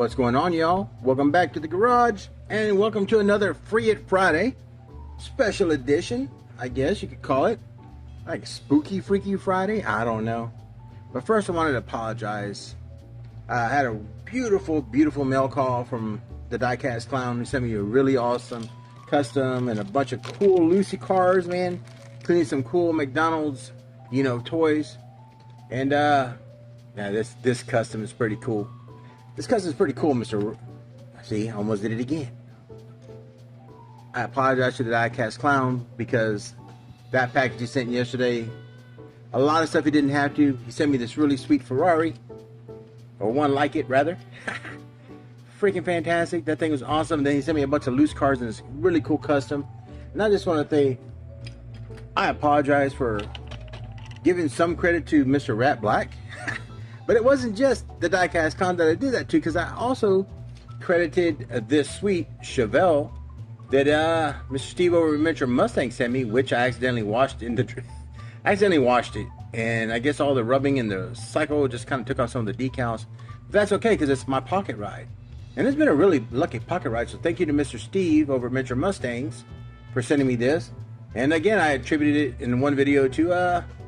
What's going on, y'all? Welcome back to the garage, and welcome to another Free It Friday special edition, I guess you could call it. Like Spooky Freaky Friday? I don't know. But first I wanted to apologize. I had a beautiful, beautiful mail call from the Diecast Clown who sent me a really awesome custom and a bunch of cool Lucy cars, man. Including some cool McDonald's, toys. And yeah, this custom is pretty cool. This custom is pretty cool, Mr. See, I almost did it again. I apologize to the Diecast Clown because that package he sent yesterday, a lot of stuff he didn't have to. He sent me this really sweet Ferrari, or one like it rather. Freaking fantastic. That thing was awesome. Then he sent me a bunch of loose cars in this really cool custom. And I just want to say, I apologize for giving some credit to Mr. Rat Black. But it wasn't just the Diecast Clown that I did that to, because I also credited this sweet Chevelle that Mr. Steve over Adventure Mustang sent me, which I accidentally washed in the I accidentally washed it, and I guess all the rubbing in the cycle just kind of took off some of the decals. But that's okay, because it's my pocket ride, and it's been a really lucky pocket ride. So thank you to Mr. Steve over Adventure Mustangs for sending me this. And again, I attributed it in one video to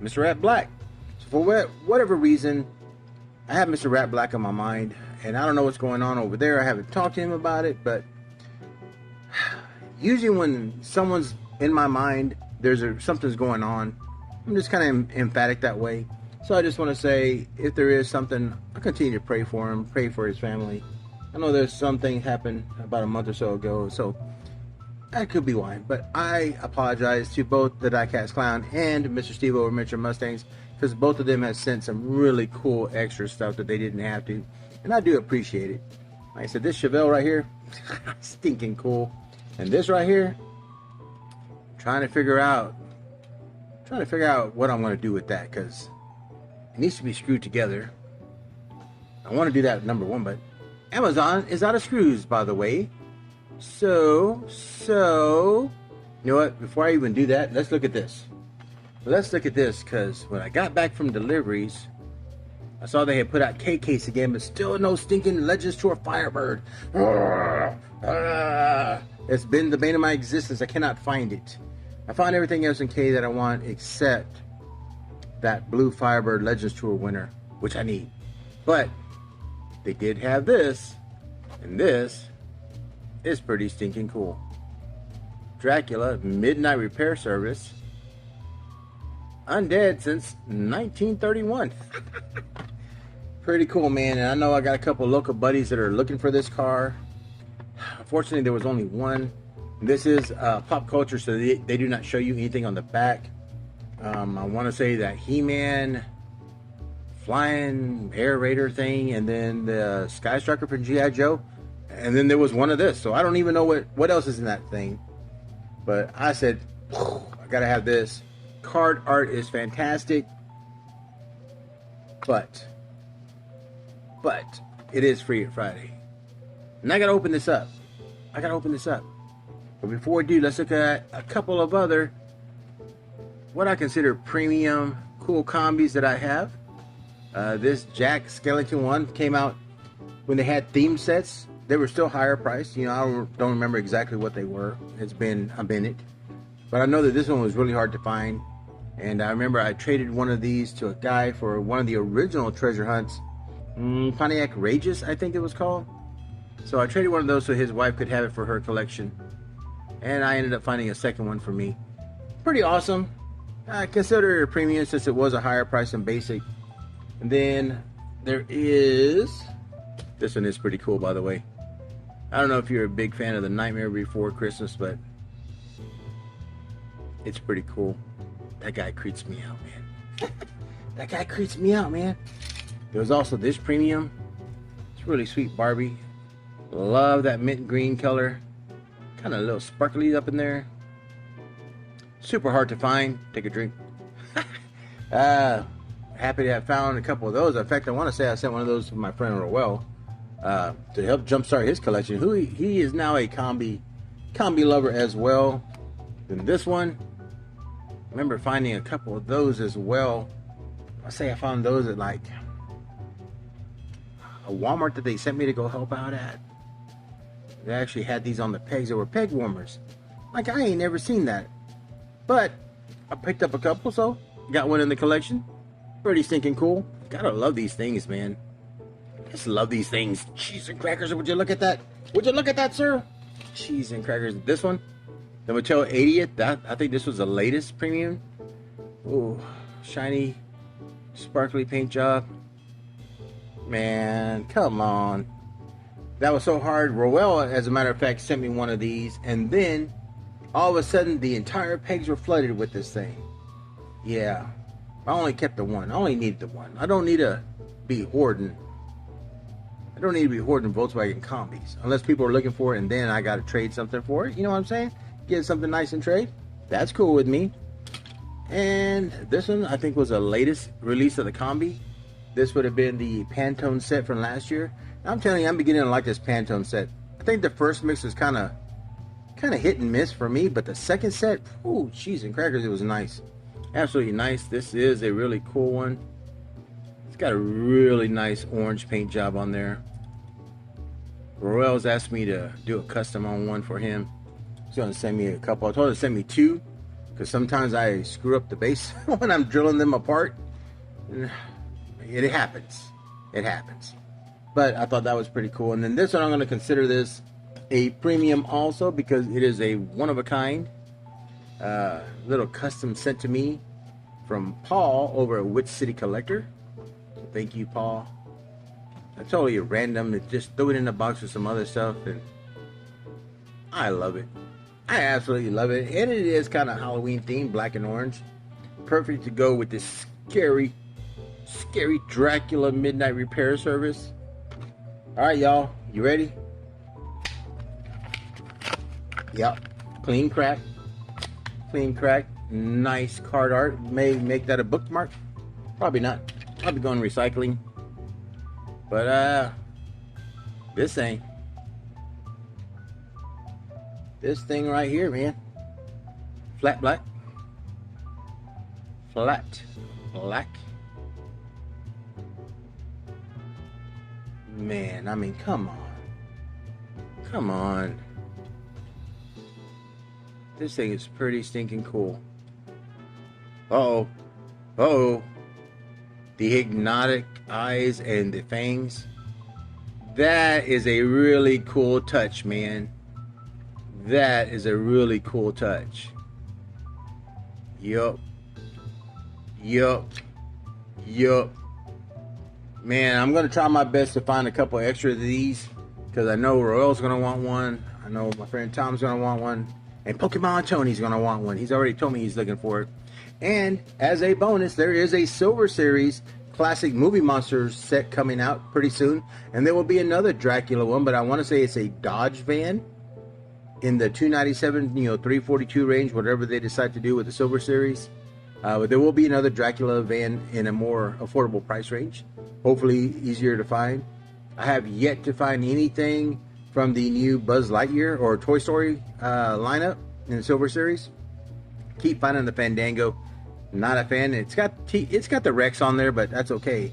Mr. Rat Black. So for whatever reason, I have Mr. Rat Black on my mind, and I don't know what's going on over there. I haven't talked to him about it, but usually when someone's in my mind, something's going on. I'm just kind of emphatic that way. So I just want to say, if there is something, I'll continue to pray for him, pray for his family. I know there's something happened about a month or so ago, so that could be why. But I apologize to both the Diecast Clown and Mr. Steve over Adventure Mustangs, because both of them have sent some really cool extra stuff that they didn't have to, and I do appreciate it. Like I said, this Chevelle right here, stinking cool, and this right here, trying to figure out what I'm going to do with that, because it needs to be screwed together. I want to do that number one, but Amazon is out of screws, by the way. So you know what? Before I even do that, let's look at this. Let's look at this, because when I got back from deliveries, I saw they had put out K-Case again, but still no stinking Legends Tour Firebird. It's been the bane of my existence. I cannot find it. I found everything else in K that I want except that blue Firebird Legends Tour winner, which I need. But they did have this, and this is pretty stinking cool. Dracula Midnight Repair Service. Undead since 1931. Pretty cool, man. And I know I got a couple of local buddies that are looking for this car. Unfortunately, there was only one. This is pop culture, so they do not show you anything on the back. I want to say that He-Man flying air raider thing, and then the Sky Striker from G.I. Joe, and then there was one of this. So I don't even know what else is in that thing. But I said, I gotta have this. Card art is fantastic, but it is Free It Friday, and I gotta open this up. But before we do, let's look at a couple of other what I consider premium cool combis that I have. This Jack Skellington one came out when they had theme sets. They were still higher priced. I don't remember exactly what they were. It's been a minute, but I know that this one was really hard to find. And I remember I traded one of these to a guy for one of the original treasure hunts. Pontiac Rageous, I think it was called. So I traded one of those so his wife could have it for her collection. And I ended up finding a second one for me. Pretty awesome. I consider it a premium since it was a higher price than basic. And then there is... This one is pretty cool, by the way. I don't know if you're a big fan of the Nightmare Before Christmas, but it's pretty cool. That guy creeps me out, man. That guy creeps me out, man. There was also this premium. It's really sweet Barbie. Love that mint green color. Kind of a little sparkly up in there. Super hard to find. Take a drink. Happy to have found a couple of those. In fact, I want to say I sent one of those to my friend Roel to help jumpstart his collection. He is now a combi lover as well. Then this one, I remember finding a couple of those as well. I say I found those at like a Walmart that they sent me to go help out at. They actually had these on the pegs. They were peg warmers. Like, I ain't never seen that. But I picked up a couple, so got one in the collection. Pretty stinking cool. Gotta love these things, man. Just love these things. Cheese and crackers. Would you look at that? Would you look at that, sir? Cheese and crackers. This one, the Mattel 80th. I think this was the latest premium. Ooh, shiny, sparkly paint job. Man, come on. That was so hard. Roel, as a matter of fact, sent me one of these, and then all of a sudden the entire pegs were flooded with this thing. Yeah, I only kept the one. I only needed the one. I don't need to be hoarding. I don't need to be hoarding Volkswagen combis unless people are looking for it, and then I got to trade something for it. You know what I'm saying? Get something nice and trade. That's cool with me. And this one, I think, was the latest release of the combi. This would have been the Pantone set from last year. I'm telling you, I'm beginning to like this Pantone set. I think the first mix was kind of hit and miss for me, but the second set, ooh, cheese and crackers, it was nice. Absolutely nice. This is a really cool one. It's got a really nice orange paint job on there. Roel's asked me to do a custom on one for him. He's going to send me a couple. I told him to send me two, because sometimes I screw up the base when I'm drilling them apart. It happens. It happens. But I thought that was pretty cool. And then this one, I'm going to consider this a premium also, because it is a one-of-a-kind little custom sent to me from Paul over at Witch City Collector. So thank you, Paul. It's totally random. It just threw it in the box with some other stuff, and I love it. I absolutely love it. And it is kind of Halloween themed, black and orange. Perfect to go with this scary Dracula Midnight Repair Service. All right, y'all, you ready? Yep, clean crack, nice card art. May make that a bookmark, probably not. I'll be going recycling. But this thing right here, man, flat black. Man, I mean, come on. This thing is pretty stinking cool. Uh-oh. The hypnotic eyes and the fangs. That is a really cool touch, man. That is a really cool touch. Yup. Man, I'm going to try my best to find a couple extra of these, because I know Royal's going to want one. I know my friend Tom's going to want one. And Pokemon Tony's going to want one. He's already told me he's looking for it. And as a bonus, there is a Silver Series Classic Movie Monsters set coming out pretty soon. And there will be another Dracula one, but I want to say it's a Dodge van in the 297, 342 range, whatever they decide to do with the Silver Series. But there will be another Dracula van in a more affordable price range. Hopefully easier to find. I have yet to find anything from the new Buzz Lightyear or Toy Story lineup in the Silver Series. Keep finding the Fandango. Not a fan. It's got the Rex on there, but that's okay.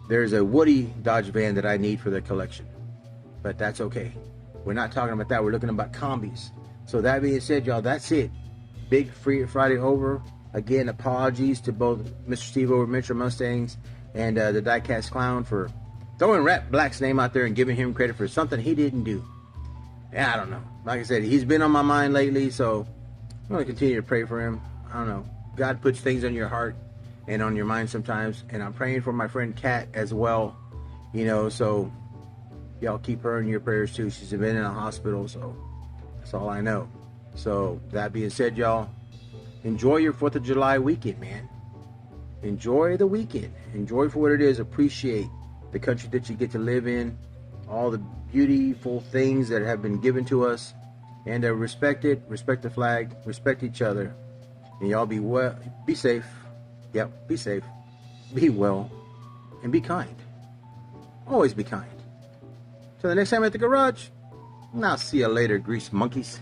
There's a Woody Dodge van that I need for the collection, but that's okay. We're not talking about that. We're looking about combis. So that being said, y'all, that's it. Big Free Friday over. Again, apologies to both Mr. Steve over Metro Mustangs and the Diecast Clown for throwing Rat Black's name out there and giving him credit for something he didn't do. Yeah, I don't know. Like I said, he's been on my mind lately, so I'm going to continue to pray for him. I don't know. God puts things on your heart and on your mind sometimes, and I'm praying for my friend Kat as well, so y'all keep her in your prayers too. She's been in a hospital, so that's all I know. So that being said, y'all, enjoy your 4th of July weekend, man. Enjoy the weekend. Enjoy for what it is. Appreciate the country that you get to live in, all the beautiful things that have been given to us, and respect it, respect the flag, respect each other, and y'all be well, be safe. Yep, be safe, be well, and be kind. Always be kind. Till the next time at the garage, and I'll see you later, grease monkeys.